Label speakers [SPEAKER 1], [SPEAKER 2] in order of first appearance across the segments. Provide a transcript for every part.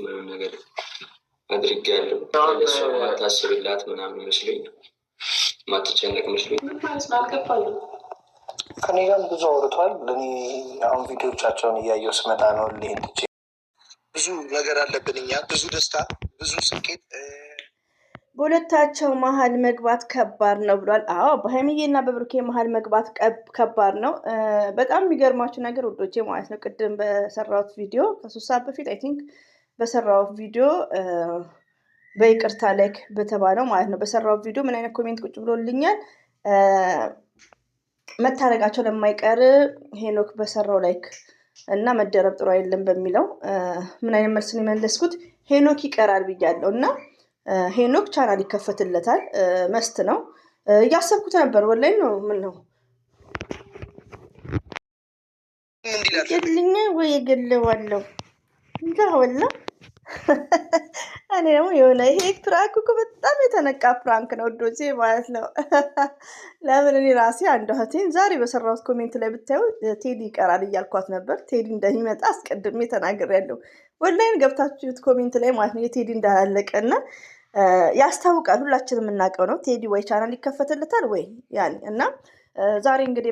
[SPEAKER 1] ምንም ነገር አድርጌያለሁ። ለእሷ ማታስብላት ምናምን መስሎኝ ማትጨነቅ መስሎኝ
[SPEAKER 2] ከኔ ጋርም ብዙ አውርቷል። እኔ አሁን ቪዲዮቻቸውን እያየሁ ስመጣ ነው ልሄድ ብዙ ነገር አለብን እኛ ብዙ ደስታ ብዙ ስኬት
[SPEAKER 3] በሁለታቸው መሀል መግባት ከባድ ነው ብሏል። አዎ በሀይሚዬ እና በብሩኬ መሀል መግባት ከባድ ነው። በጣም የሚገርማችሁ ነገር ውዶቼ ማለት ነው ቅድም በሰራሁት ቪዲዮ ከ3 ሰዓት በፊት አይ ቲንክ በሰራሁት ቪዲዮ በይቅርታ ላይክ በተባለው ማለት ነው በሰራሁት ቪዲዮ ምን አይነት ኮሜንት ቁጭ ብሎልኛል። መታረቃቸው ለማይቀር ሄኖክ በሰራው ላይክ እና መደረብ ጥሩ አይደለም በሚለው ምን አይነት መልስ ነው የመለስኩት? ሄኖክ ይቀራል ብያለሁ እና ሄኖክ ቻናል ይከፈትለታል መስት ነው እያሰብኩት ነበር። ወላሂ ነው ምን ነው ይልኛ ወይ ይገለዋለሁ እንጃ ወላ እኔ ደግሞ የሆነ ይሄ ፕራንክ እኮ በጣም የተነቃ ፕራንክ ነው ወዶቼ ማለት ነው። ለምን እኔ ራሴ አንድ እህቴን ዛሬ በሰራሁት ኮሜንት ላይ ብታዩ ቴዲ ይቀራል እያልኳት ነበር። ቴዲ እንደሚመጣ አስቀድሜ ተናግሬያለሁ። ወላሂን ገብታችሁት ኮሜንት ላይ ማለት ነው የቴዲ እንዳላለቀ እና ያስታውቃል። ሁላችንም የምናውቀው ነው። ቴዲ ወይ ቻናል ይከፈትለታል ወይ ያኔ እና ዛሬ እንግዲህ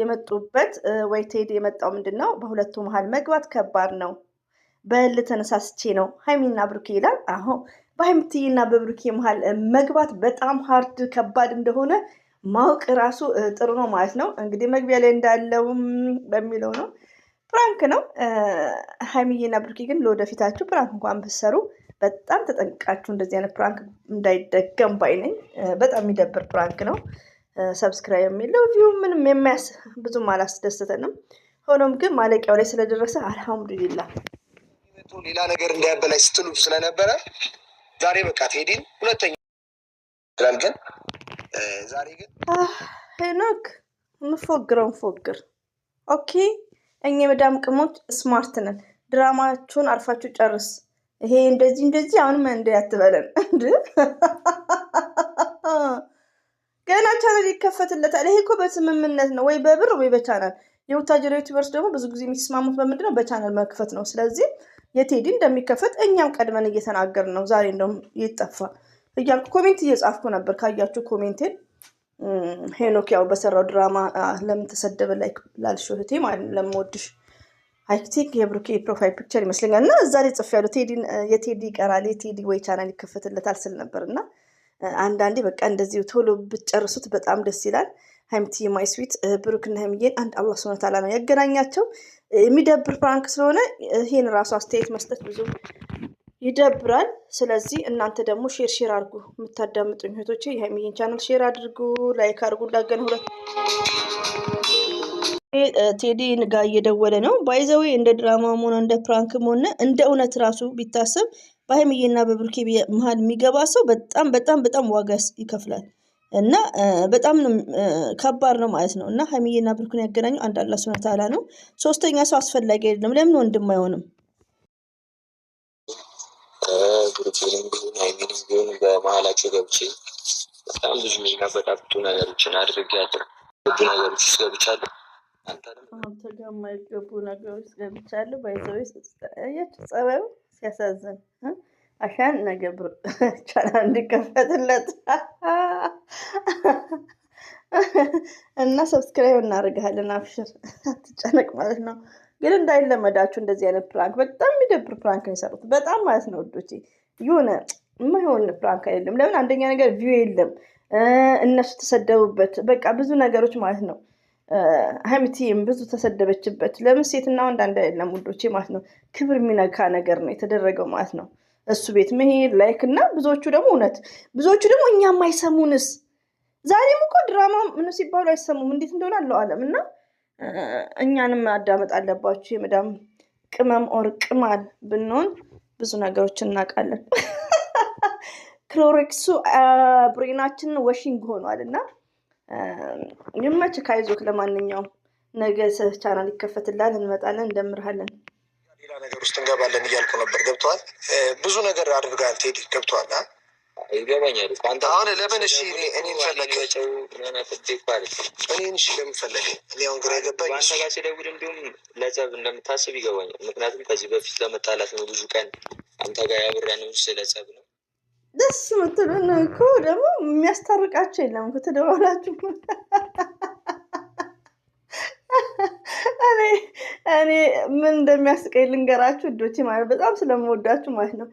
[SPEAKER 3] የመጡበት ወይ ቴዲ የመጣው ምንድን ነው በሁለቱ መሀል መግባት ከባድ ነው በል ተነሳስቼ ነው ሀይሚና ብሩኬ ይላል። አሁን በሀይሚና በብሩኬ መሀል መግባት በጣም ሀርድ ከባድ እንደሆነ ማወቅ ራሱ ጥሩ ነው ማለት ነው። እንግዲህ መግቢያ ላይ እንዳለውም በሚለው ነው ፕራንክ ነው። ሀይሚና ብሩኬ ግን ለወደፊታችሁ ፕራንክ እንኳን ብትሰሩ በጣም ተጠንቅቃችሁ እንደዚህ አይነት ፕራንክ እንዳይደገም ባይነኝ። በጣም የሚደብር ፕራንክ ነው። ሰብስክራይብ የሚለው ቪው ምንም ብዙም አላስደስተንም። ሆኖም ግን ማለቂያው ላይ ስለደረሰ አልሐምዱሊላህ
[SPEAKER 2] ሌላ ነገር እንዳያበላሽ ስትሉ ስለነበረ ዛሬ በቃ ቴዲን ሁለተኛ ይላል። ግን ዛሬ ግን
[SPEAKER 3] ሄኖክ የምፎግረውን ፎግር። ኦኬ እኛ የመዳም ቅሞች ስማርት ነን። ድራማችሁን አርፋችሁ ጨርስ። ይሄ እንደዚህ አሁንም እንደ ያትበለን እንደ ገና ቻናል ይከፈትለታል። ይሄ እኮ በስምምነት ነው ወይ በብር ወይ በቻናል። የውታጀራ ዩቲዩበርስ ደግሞ ብዙ ጊዜ የሚስማሙት በምንድን ነው? በቻናል መክፈት ነው። ስለዚህ የቴዲ እንደሚከፈት እኛም ቀድመን እየተናገርን ነው። ዛሬ እንደውም ይጠፋ እያልኩ ኮሜንት እየጻፍኩ ነበር። ካያችሁ ኮሜንቴን ሄኖክ ያው በሰራው ድራማ ለምን ተሰደበ ላይ ላልሽው እህቴ ማለት ነው ለምወድሽ አይቲክ የብሩኬ ፕሮፋይል ፒክቸር ይመስለኛል እና እዛ ላይ ጽፌያለሁ። የቴዲ ይቀራል የቴዲ ወይ ቻናል ይከፈትለታል ስል ነበር እና አንዳንዴ በቃ እንደዚህ ቶሎ ብትጨርሱት በጣም ደስ ይላል። ሀይሚቲ ማይ ስዊት ብሩክና ሀይሚዬን አንድ አላህ ሱብሃነሁ ወተዓላ ነው ያገናኛቸው። የሚደብር ፕራንክ ስለሆነ ይሄን ራሱ አስተያየት መስጠት ብዙ ይደብራል። ስለዚህ እናንተ ደግሞ ሼር አድርጉ። የምታዳምጡኝ እህቶቼ የሀይሚዬን ቻናል ሼር አድርጉ፣ ላይክ አድርጉ። ላገን ሁለት ቴዲ ንጋ እየደወለ ነው ባይዘዌ እንደ ድራማም ሆነ እንደ ፕራንክም ሆነ እንደ እውነት ራሱ ቢታሰብ በሀይሚዬና በብሩኬ መሀል የሚገባ ሰው በጣም በጣም በጣም ዋጋ ይከፍላል እና በጣም ከባድ ነው ማለት ነው። እና ሀይሚዬና ብሩክን ያገናኙ አንድ አላህ ሱብሃነሁ ወተዓላ ነው። ሶስተኛ ሰው አስፈላጊ አይደለም። ለምን ወንድም አይሆንም?
[SPEAKER 1] ብሩኬንም ቢሆን ሀይሚንም ቢሆን በመሀላቸው ገብቼ በጣም ብዙ የሚያበጣብጡ ነገሮችን አድርጌያለሁ። ብዙ ነገሮች ውስጥ ገብቻለሁ።
[SPEAKER 3] አንተ ጋር የማይገቡ ነገሮች ገብቻለሁ። ባይዘዌ ያያችሁ ጸባዩ ሲያሳዝን አሻን ነገ ቻናል እንዲከፈትለት እና ሰብስክራይብ እናደርግሃለን። አብሽር አትጨነቅ ማለት ነው። ግን እንዳይለመዳችሁ እንደዚህ አይነት ፕራንክ በጣም የሚደብር ፕራንክ ነው የሰሩት። በጣም ማለት ነው ወዶቼ የሆነ የማይሆን ፕራንክ አይደለም። ለምን አንደኛ ነገር ቪው የለም፣ እነሱ ተሰደቡበት፣ በቃ ብዙ ነገሮች ማለት ነው። ሀይሚቲም ብዙ ተሰደበችበት። ለምን ሴትና ወንድ አንድ አይደለም ውዶቼ ማለት ነው። ክብር የሚነካ ነገር ነው የተደረገው ማለት ነው። እሱ ቤት መሄድ ላይክ እና ብዙዎቹ ደግሞ እውነት ብዙዎቹ ደግሞ እኛም አይሰሙንስ። ዛሬም እኮ ድራማ ምን ሲባሉ አይሰሙም። እንዴት እንደሆነ አለው አለም እና እኛንም ማዳመጥ አለባችሁ። የመዳም ቅመም ኦር ቅማል ብንሆን ብዙ ነገሮችን እናውቃለን። ክሎሬክሱ ብሬናችንን ወሽንግ ሆኗል እና ይመች ካይዞክ። ለማንኛውም ነገ ቻናል ይከፈትላል፣ እንመጣለን፣ እንደምርሃለን።
[SPEAKER 2] ሌላ ነገር ውስጥ እንገባለን እያልኩ ነበር። ገብተዋል። ብዙ ነገር አድርጋል ቴዲ። ገብተዋል።
[SPEAKER 1] ይገባኛል።
[SPEAKER 2] አሁን ለምን እሺ እኔን ፈለገ? እኔን እሺ ለምን ፈለገ? እኔ አሁን ግራ የገባኝ
[SPEAKER 1] አንተ ጋር ሲደውል እንዲሁም ለጸብ እንደምታስብ ይገባኛል። ምክንያቱም ከዚህ በፊት ለመጣላት ነው ብዙ ቀን አንተ ጋር ያወራነው ስለ ጸብ ነው።
[SPEAKER 3] ደስ ምትሉን እኮ ደግሞ የሚያስታርቃቸው የለም እኮ ትደዋላችሁ። እኔ ምን እንደሚያስቀኝ ልንገራችሁ እዶቼ፣ ማለት በጣም ስለምወዳችሁ ማለት ነው።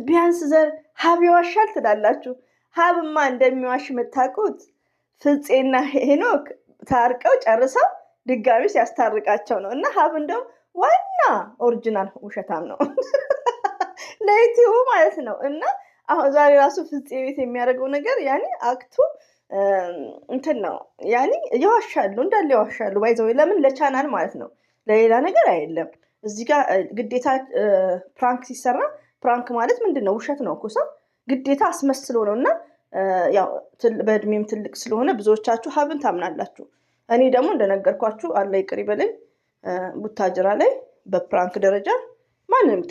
[SPEAKER 3] ቢያንስ ዘር ሀብ ይዋሻል ትላላችሁ። ሀብማ እንደሚዋሽ የምታውቁት ፍፄና ሄኖክ ታርቀው ጨርሰው ድጋሚ ሲያስታርቃቸው ነው። እና ሀብ እንደው ዋና ኦሪጂናል ውሸታም ነው ለዩቲዩብ ማለት ነው። እና አሁን ዛሬ ራሱ ፍፄ ቤት የሚያደርገው ነገር ያኔ አክቱ እንትን ነው ያኔ ይዋሻሉ፣ እንዳለ ይዋሻሉ። ባይዘው ለምን ለቻናል ማለት ነው፣ ለሌላ ነገር አይደለም። እዚህ ጋር ግዴታ ፕራንክ ሲሰራ ፕራንክ ማለት ምንድን ነው? ውሸት ነው እኮ ሰው ግዴታ አስመስሎ ነው። እና ያው በእድሜም ትልቅ ስለሆነ ብዙዎቻችሁ ሀብን ታምናላችሁ። እኔ ደግሞ እንደነገርኳችሁ አለ ይቅር ይበለኝ ቡታጅራ ላይ በፕራንክ ደረጃ ማንም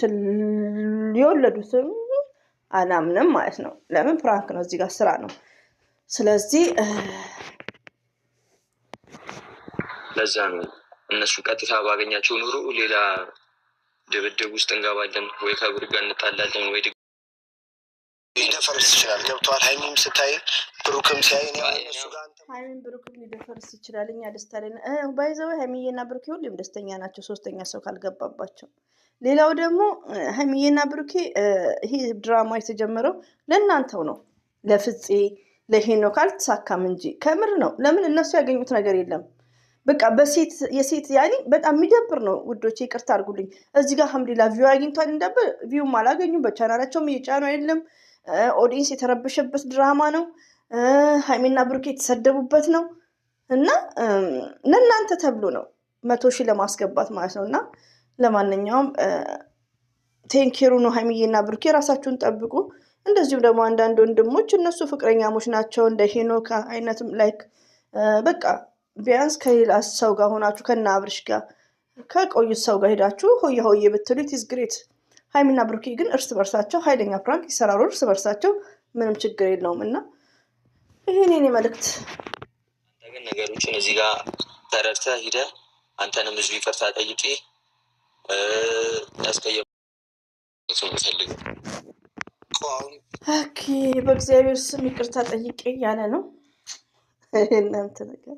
[SPEAKER 3] የወለዱትም አላምንም ማለት ነው። ለምን ፕራንክ ነው፣ እዚህ ጋር ስራ ነው። ስለዚህ
[SPEAKER 1] ለዛ ነው እነሱ ቀጥታ ባገኛቸው ኑሮ ሌላ ድብድብ ውስጥ እንገባለን፣ ወይ ከብሩክ ጋር እንጣላለን፣ ወይ
[SPEAKER 2] ሊደፈርስ ይችላል። ገብተዋል። ሀይሚም ስታይ ብሩክም ሲያይ እሱ ጋር
[SPEAKER 3] ሀይሚን ብሩክም ሊደፈርስ ይችላል። እኛ ደስታ ላይ ባይዘው ሀይሚዬና ብሩኬ ሁሌም ደስተኛ ናቸው፣ ሶስተኛ ሰው ካልገባባቸው። ሌላው ደግሞ ሀይሚዬና ብሩኬ ይሄ ድራማ የተጀመረው ለእናንተው ነው፣ ለፍፄ ለሄኖክ አልተሳካም እንጂ ከምር ነው። ለምን እነሱ ያገኙት ነገር የለም። በቃ የሴት ያኔ በጣም የሚደብር ነው ውዶቼ፣ ይቅርታ አድርጉልኝ። እዚህ ጋር ሀምዲላ ቪው አግኝቷል እንዳበ ቪውም አላገኙም፣ በቻናላቸውም እየጫኑ አይደለም። ኦዲየንስ የተረበሸበት ድራማ ነው። ሀይሚና ብሩኬ የተሰደቡበት ነው። እና ለእናንተ ተብሎ ነው 100 ሺህ ለማስገባት ማለት ነው። እና ለማንኛውም ቴንኬሩ ነው። ሀይሚዬና ብሩኬ ራሳችሁን ጠብቁ። እንደዚሁም ደግሞ አንዳንድ ወንድሞች እነሱ ፍቅረኛሞች ናቸው እንደ ሄኖክ አይነትም ላይክ በቃ ቢያንስ ከሌላ ሰው ጋር ሆናችሁ ከነ አብርሽ ጋር ከቆዩት ሰው ጋር ሄዳችሁ ሆያ ሆዬ ብትሉት ኢዝ ግሬት። ሀይሚና ብሩኬ ግን እርስ በርሳቸው ኃይለኛ ፕራንክ ይሰራሩ፣ እርስ በርሳቸው ምንም ችግር የለውም። እና ይሄን የኔ መልእክት።
[SPEAKER 1] አንተ ግን ነገሮችን እዚህ ጋር ተረድተህ ሂደህ አንተንም ህዝብ ይቅርታ ጠይቄ ያስቀየሙ ፈልግ
[SPEAKER 3] ኦኬ፣ በእግዚአብሔር ስም ይቅርታ ጠይቄ እያለ ነው እናንተ ነገር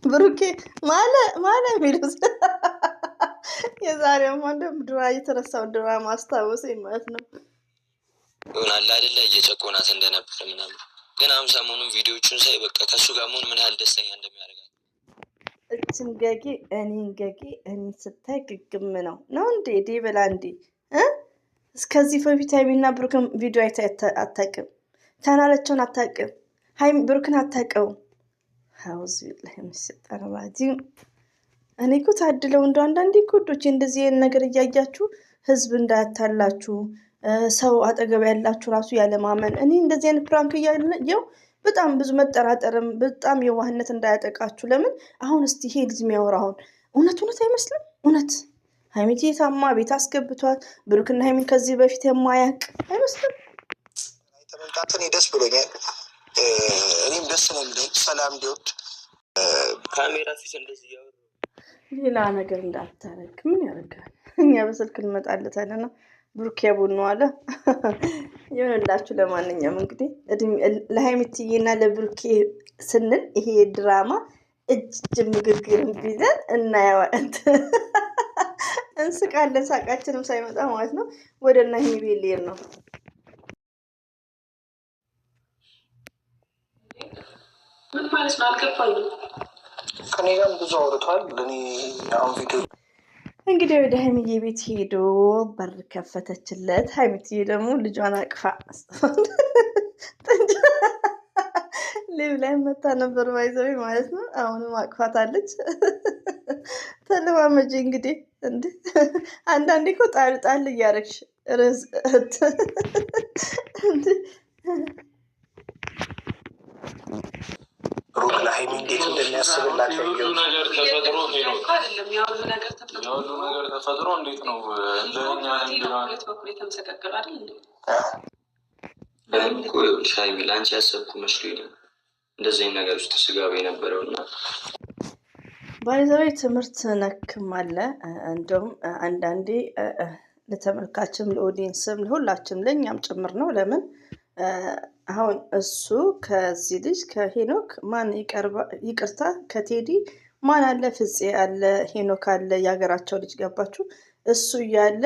[SPEAKER 3] ብሩኬ ማለ የሚሉት የዛሬው ማንደም የተረሳው ድራማ አስታወሰኝ ማለት ነው።
[SPEAKER 1] ይሆናል አይደለ እየጨቆናት እንደነበር ምናምን። ግን አሁን ሰሞኑን ቪዲዮቹን ሳይ በቃ ከሱ ጋር መሆን ምን ያህል ደስተኛ እንደሚያደርጋት
[SPEAKER 3] እችን ገጌ እኔ ስታይ ግግም ነው እንዴ ዴበላ እንዴ እስከዚህ በፊት ሀይሚና ብሩክን ቪዲዮ አታውቅም፣ ቻናላቸውን አታውቅም፣ ሀይሚ ብሩክን አታውቀውም። ሀውዝ ቢላ የሚሰጠን ባጂ እኔ እኮ ታድለው እንደ አንዳንዴ ኮዶች እንደዚህ አይነት ነገር እያያችሁ ህዝብ እንዳያታላችሁ ሰው አጠገብ ያላችሁ ራሱ ያለማመን። እኔ እንደዚህ አይነት ፕራንክ እያየው በጣም ብዙ መጠራጠርም በጣም የዋህነት እንዳያጠቃችሁ። ለምን አሁን እስቲ ይሄ ልጅ የሚያወራውን እውነት አይመስልም? እውነት ሀይሚቲ የታማ ቤት አስገብቷል። ብሩክና ሀይሚን ከዚህ በፊት የማያውቅ አይመስልም?
[SPEAKER 2] ተመልካትን ደስ ብሎኛል። እኔም ደስ ነው የሚለኝ ሰላም እንዲወድ
[SPEAKER 1] ካሜራ ፊት እንደዚህ እያወሩ
[SPEAKER 3] ሌላ ነገር እንዳታረግ። ምን ያደርጋል? እኛ በስልክ እንመጣለታለን ነው ብሩክ ያቡኑ አለ ይሆንላችሁ። ለማንኛውም እንግዲህ ለሀይሚትዬና ለብሩኬ ስንል ይሄ ድራማ እጅ ምግግርን ቢዘን እናየዋለን። እንስቃለን፣ ሳቃችንም ሳይመጣ ማለት ነው። ወደ እና ሂሚ ቤሌር ነው
[SPEAKER 4] ምን ማለት ነው? አልገባኝም።
[SPEAKER 2] ከኔ ጋር ብዙ አውርቷል። ለእኔ አሁን ቪዲዮ
[SPEAKER 3] እንግዲህ ወደ ሀይሚዬ ቤት ሄዶ በር ከፈተችለት። ሀይሚትዬ ደግሞ ልጇን አቅፋ ሊብ ላይ መታ ነበር ባይዘዊ ማለት ነው። አሁንም አቅፋታለች። ተለማመጂ እንግዲህ እንደ አንዳንዴ እኮ ጣል እያደረግሽ ርዝ
[SPEAKER 2] ብሩክ ለሀይሚ እንዴት እንደሚያስብላት
[SPEAKER 5] የሁሉ ነገር ተፈጥሮ እንዴት ነው
[SPEAKER 4] በኩል የተመሰቀቀሉ አይደል እንዴ?
[SPEAKER 1] ሀይሚ ለአንቺ ያሰብኩ መስሎኝ ነው እንደዚህ ነገር ውስጥ ስጋባ የነበረው እና
[SPEAKER 3] ባይዘዌ ትምህርት ነክም አለ። እንደውም አንዳንዴ ለተመልካችም ለኦዲየንስም ለሁላችንም ለእኛም ጭምር ነው። ለምን አሁን እሱ ከዚህ ልጅ ከሄኖክ ማን ይቅርታ ከቴዲ ማን አለ? ፍፄ አለ፣ ሄኖክ አለ፣ የሀገራቸው ልጅ ገባችሁ? እሱ እያለ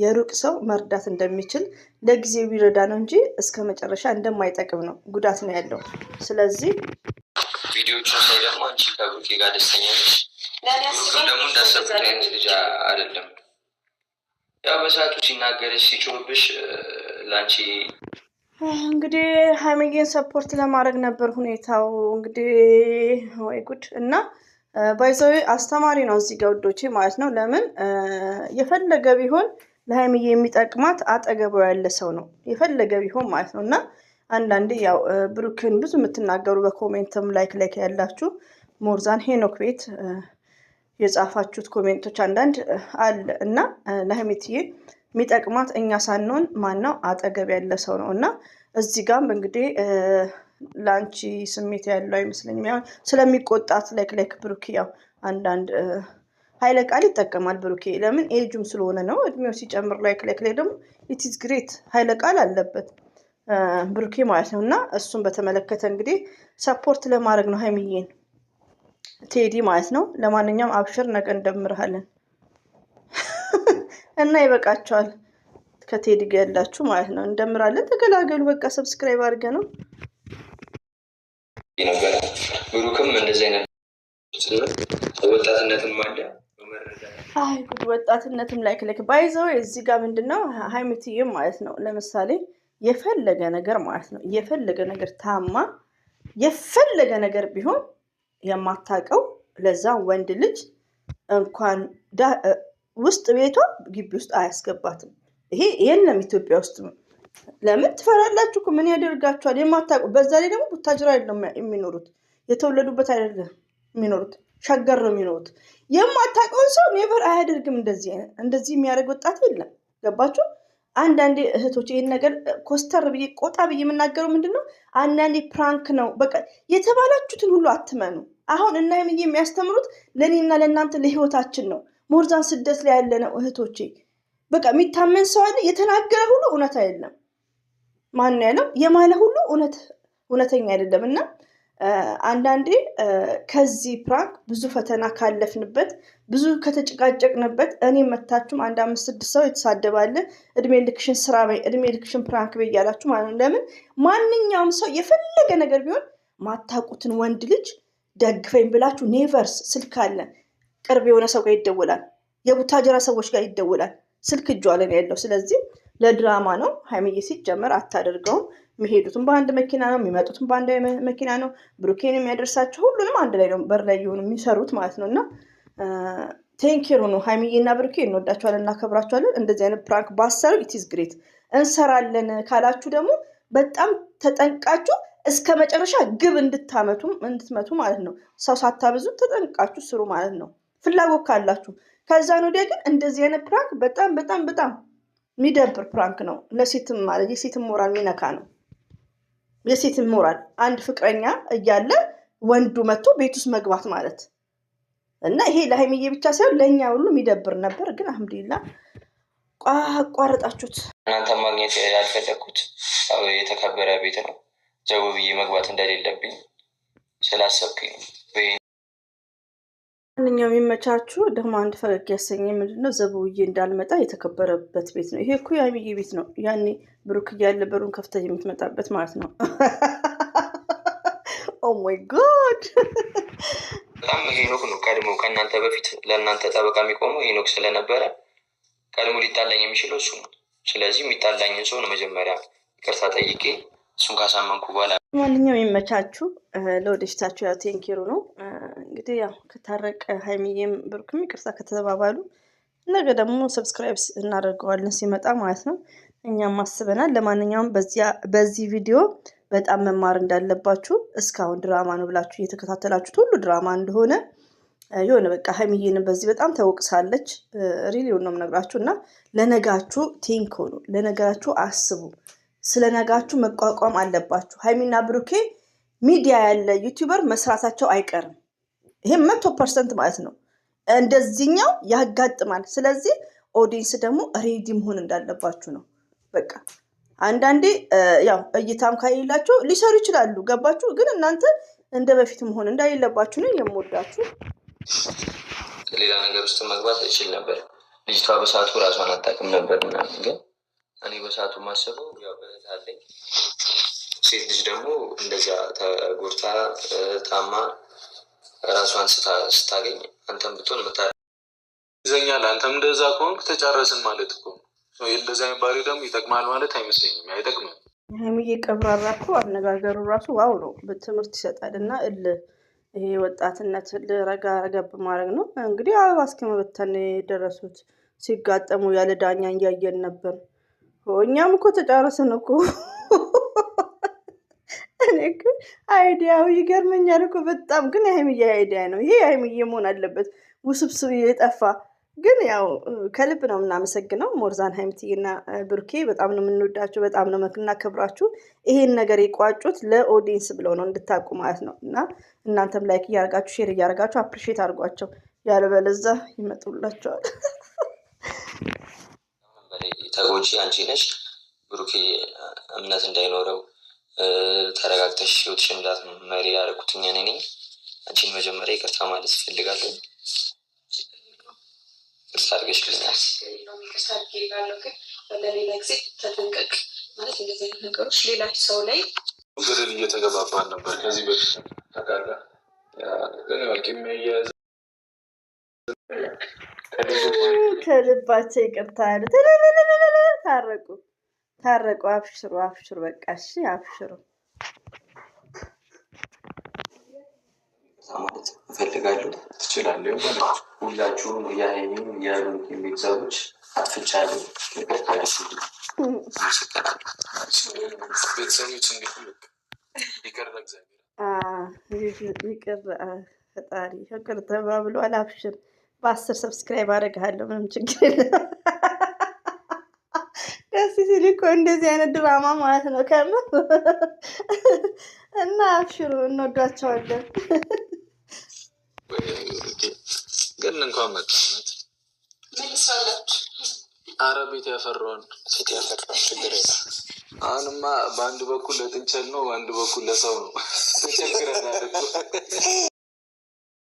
[SPEAKER 3] የሩቅ ሰው መርዳት እንደሚችል ለጊዜው ቢረዳ ነው እንጂ እስከ መጨረሻ እንደማይጠቅም ነው፣ ጉዳት ነው ያለው። ስለዚህ
[SPEAKER 1] ቪዲዮቹን ሳይ ደግሞ አንቺ ከብሩኬ ጋር ደስተኛ ነሽ፣ ብሩክም ደግሞ እንዳሰብኩት አይነት ልጅ አይደለም። ያው በሰዓቱ ሲናገርሽ ሲጮህብሽ ለአንቺ
[SPEAKER 3] እንግዲህ ሀይሚዬን ሰፖርት ለማድረግ ነበር ሁኔታው። እንግዲህ ወይ ጉድ! እና ባይዘዌ አስተማሪ ነው እዚህ ጋር ውዶቼ ማለት ነው። ለምን የፈለገ ቢሆን ለሀይሚዬ የሚጠቅማት አጠገቡ ያለ ሰው ነው፣ የፈለገ ቢሆን ማለት ነው። እና አንዳንዴ ያው ብሩክን ብዙ የምትናገሩ በኮሜንትም ላይክ ያላችሁ ሞርዛን ሄኖክ ቤት የጻፋችሁት ኮሜንቶች አንዳንድ አለ እና ለሀይሚትዬ የሚጠቅማት እኛ ሳንሆን ማነው አጠገብ ያለ ሰው ነው። እና እዚህ ጋም እንግዲህ ለአንቺ ስሜት ያለው አይመስለኝም። ያው ስለሚቆጣት ላይክ ብሩክ ያው አንዳንድ ኃይለ ቃል ይጠቀማል ብሩኬ። ለምን ኤጁም ስለሆነ ነው። እድሜው ሲጨምር ላይክ ላይ ደግሞ ኢትስ ግሬት ኃይለ ቃል አለበት ብሩኬ ማለት ነው። እና እሱን በተመለከተ እንግዲህ ሰፖርት ለማድረግ ነው ሀይሚዬን ቴዲ ማለት ነው። ለማንኛውም አብሽር፣ ነገ እንደምርሃለን እና ይበቃቸዋል። ከቴዲ ጋር ያላችሁ ማለት ነው እንደምራለን። ተገላገሉ በቃ። ሰብስክራይብ አድርገ ነው
[SPEAKER 1] ነበረ። ብሩክም እንደዚህ አይነት ወጣትነትም አለ።
[SPEAKER 3] አይ ጉድ! ወጣትነትም ላይክ ባይዘው እዚህ ጋር ምንድነው ሀይሚትዬም ማለት ነው ለምሳሌ የፈለገ ነገር ማለት ነው የፈለገ ነገር ታማ የፈለገ ነገር ቢሆን የማታውቀው ለዛ ወንድ ልጅ እንኳን ውስጥ ቤቷ ግቢ ውስጥ አያስገባትም። ይሄ የለም ኢትዮጵያ ውስጥ። ለምን ትፈራላችሁ? ምን ያደርጋችኋል? የማታውቁ በዛ ላይ ደግሞ ቡታጅራ አይደለም የሚኖሩት፣ የተወለዱበት አይደለም የሚኖሩት፣ ሸገር ነው የሚኖሩት። የማታውቀውን ሰው ኔቨር አያደርግም። እንደዚህ የሚያደርግ ወጣት የለም። ገባችሁ? አንዳንዴ እህቶች ይህን ነገር ኮስተር ብዬ ቆጣ ብዬ የምናገረው ምንድነው አንዳንዴ ፕራንክ ነው። በቃ የተባላችሁትን ሁሉ አትመኑ። አሁን እና ሀይሚዬ የሚያስተምሩት ለእኔና ለእናንተ ለህይወታችን ነው። ሞርዛን ስደት ላይ ያለ ነው እህቶቼ። በቃ የሚታመን ሰው አለ። የተናገረ ሁሉ እውነት አይደለም። ማን ያለው የማለ ሁሉ እውነተኛ አይደለም። እና አንዳንዴ ከዚህ ፕራንክ ብዙ ፈተና ካለፍንበት ብዙ ከተጨቃጨቅንበት እኔ መታችሁም 1 5 6 ሰው የተሳደባለ እድሜ ልክሽን ስራ በይ እድሜ ልክሽን ፕራንክ በይ እያላችሁ ማለት ነው። ለምን ማንኛውም ሰው የፈለገ ነገር ቢሆን ማታውቁትን ወንድ ልጅ ደግፈኝ ብላችሁ ኔቨርስ ስልክ አለ ቅርብ የሆነ ሰው ጋር ይደወላል። የቡታጀራ ሰዎች ጋር ይደወላል። ስልክ እጇ ላይ ያለው። ስለዚህ ለድራማ ነው። ሀይሚዬ ሲጀመር አታደርገውም። የሚሄዱትም በአንድ መኪና ነው፣ የሚመጡትም በአንድ መኪና ነው። ብሩኬን የሚያደርሳቸው ሁሉንም አንድ ላይ ነው በር ላይ የሆኑ የሚሰሩት ማለት ነው። እና ቴንኪሩ ነው ሀይሚዬ እና ብሩኬ፣ እንወዳቸዋለን፣ እናከብራቸዋለን። እንደዚህ አይነት ፕራንክ ባሰሩ ኢትስ ግሬት። እንሰራለን ካላችሁ ደግሞ በጣም ተጠንቃችሁ እስከ መጨረሻ ግብ እንድትመቱ ማለት ነው። ሰው ሳታብዙ ተጠንቃችሁ ስሩ ማለት ነው፣ ፍላጎት ካላችሁ። ከዛ ነው ወዲያ ግን እንደዚህ አይነት ፕራንክ በጣም በጣም በጣም የሚደብር ፕራንክ ነው። ለሴትም ማለት የሴትም ሞራል የሚነካ ነው። የሴትም ሞራል አንድ ፍቅረኛ እያለ ወንዱ መጥቶ ቤት ውስጥ መግባት ማለት እና ይሄ ለሀይሚዬ ብቻ ሳይሆን ለእኛ ሁሉ የሚደብር ነበር። ግን አልሐምዱሊላህ አቋረጣችሁት።
[SPEAKER 1] እናንተ ማግኘት ያልፈለግኩት የተከበረ ቤት ነው። ዘው ብዬ መግባት እንደሌለብኝ ስላሰብኩኝ ነው።
[SPEAKER 3] ማንኛውም የሚመቻችሁ ደግሞ አንድ ፈገግ ያሰኘ ምንድነው ዘብውዬ እንዳልመጣ የተከበረበት ቤት ነው። ይሄ እኮ የሀይሚዬ ቤት ነው። ያኔ ብሩክ እያለ በሩን ከፍተህ የምትመጣበት ማለት ነው። ኦ ማይ ጋድ!
[SPEAKER 1] በጣም ሄኖክ ነው ቀድሞ ከእናንተ በፊት ለእናንተ ጠበቃ የሚቆመው ሄኖክ ስለነበረ ቀድሞ ሊጣላኝ የሚችለው እሱ ነው። ስለዚህ የሚጣላኝን ሰው ነው መጀመሪያ ይቅርታ ጠይቄ እሱን ካሳመንኩ በኋላ።
[SPEAKER 3] ማንኛውም የሚመቻችሁ ለወደፊታችሁ ያው ቴንኪሩ ነው። እንግዲህ ያው ከታረቀ ሀይሚዬም ብሩክም ይቅርታ ከተባባሉ ነገ ደግሞ ሰብስክራይብ እናደርገዋለን ሲመጣ ማለት ነው። እኛም አስበናል። ለማንኛውም በዚህ ቪዲዮ በጣም መማር እንዳለባችሁ እስካሁን ድራማ ነው ብላችሁ እየተከታተላችሁት ሁሉ ድራማ እንደሆነ የሆነ በቃ ሀይሚዬን በዚህ በጣም ተወቅሳለች። ሪሊውን ነው የምነግራችሁ። እና ለነጋችሁ ቲንክ ሆኑ፣ ለነገራችሁ አስቡ። ስለ ነጋችሁ መቋቋም አለባችሁ። ሀይሚና ብሩኬ ሚዲያ ያለ ዩቲዩበር መስራታቸው አይቀርም። ይሄ 100% ማለት ነው። እንደዚህኛው ያጋጥማል። ስለዚህ ኦዲየንስ ደግሞ ሬዲ መሆን እንዳለባችሁ ነው። በቃ አንዳንዴ ያው እይታም ከሌላቸው ሊሰሩ ይችላሉ። ገባችሁ? ግን እናንተ እንደ በፊት መሆን እንዳሌለባችሁ ነው የምወዳችሁ።
[SPEAKER 1] ሌላ ነገር ውስጥ መግባት አይችል ነበር። ልጅቷ በሰዓቱ ራሷን አታውቅም ነበር ምናምን። ግን እኔ በሰዓቱ ማሰበው ያው እህት አለኝ፣ ሴት ልጅ ደግሞ እንደዚያ ተጎድታ ታማ ራሷን ስታገኝ አንተም ብትሆን
[SPEAKER 5] ይዘኛል። አንተም እንደዛ ከሆንክ ተጨረስን ማለት እኮ እንደዛ የሚባሉ ደግሞ ይጠቅማል ማለት አይመስለኝም። አይጠቅምም።
[SPEAKER 3] ሀይሚዬ ቀብራራ እኮ አነጋገሩ ራሱ ዋው ነው። ትምህርት ይሰጣል። እና ይሄ ወጣትነት ረጋ ረገብ ማድረግ ነው። እንግዲህ አበባ እስከ መበተን የደረሱት ሲጋጠሙ ያለ ዳኛ እያየን ነበር። እኛም እኮ ተጫረስን እኮ። እኔ እኮ አይዲያው ይገርመኛል እኮ በጣም። ግን የሀይሚዬ አይዲያ ነው ይሄ። የሀይሚዬ መሆን አለበት። ውስብስብ የጠፋ ግን ያው ከልብ ነው የምናመሰግነው። ሞርዛን ሀይሚዬና ብሩኬ በጣም ነው የምንወዳቸው፣ በጣም ነው የምናከብራችሁ። ይሄን ነገር የቋጩት ለኦዲየንስ ብለው ነው እንድታውቁ ማለት ነው። እና እናንተም ላይክ እያደረጋችሁ ሼር እያደረጋችሁ አፕሪሼት አድርጓቸው፣ ያለበለዛ ይመጡላቸዋል።
[SPEAKER 1] ተጎጂ አንቺ ነሽ። ብሩኬ እምነት እንዳይኖረው ተረጋግተሽ ህይወትሽን እንዳትመሪ ያደረኩት እኔ ነኝ። አንቺን መጀመሪያ ይቅርታ ማለት እፈልጋለሁ። ይቅርታ አድርገሽልኛል።
[SPEAKER 4] ለሌላ ጊዜ ተጠንቀቅ ማለት እንደዚህ አይነት ነገሮች ሌላ ሰው ላይ
[SPEAKER 5] ገደል እየተገባባን ነበር ከዚህ በፊት ታውቃለህ። ግን መልክ የሚያያዝ
[SPEAKER 3] ከልባቸው ይቅርታ ያሉ ታረቁ። አብሽሩ በቃ እሺ፣ አብሽሩ
[SPEAKER 1] ማለት እፈልጋለሁ።
[SPEAKER 5] ትችላለህ።
[SPEAKER 1] ሁላችሁም የሀይሚም የብሩኬ ቤተሰቦች አጥፍቻለሁ።
[SPEAKER 5] ቤተሰቦች እንዴት ይቅር
[SPEAKER 3] ይቅር ፈጣሪ ፍቅር ተባብሏል። አብሽር። በ10 ሰብስክራይብ አደርግሃለሁ። ምንም ችግር የለም። ደስ ሲል እኮ እንደዚህ አይነት ድራማ ማለት ነው ከምር። እና አብሽሩ፣ እንወዷቸዋለን።
[SPEAKER 5] ግን እንኳን መጣነት
[SPEAKER 4] መልሳላችሁ።
[SPEAKER 5] አረ ቤት ያፈራውን ችግር የለም። አሁንማ በአንድ በኩል ለጥንቸል ነው፣ በአንድ በኩል ለሰው ነው። ተቸግረናል እኮ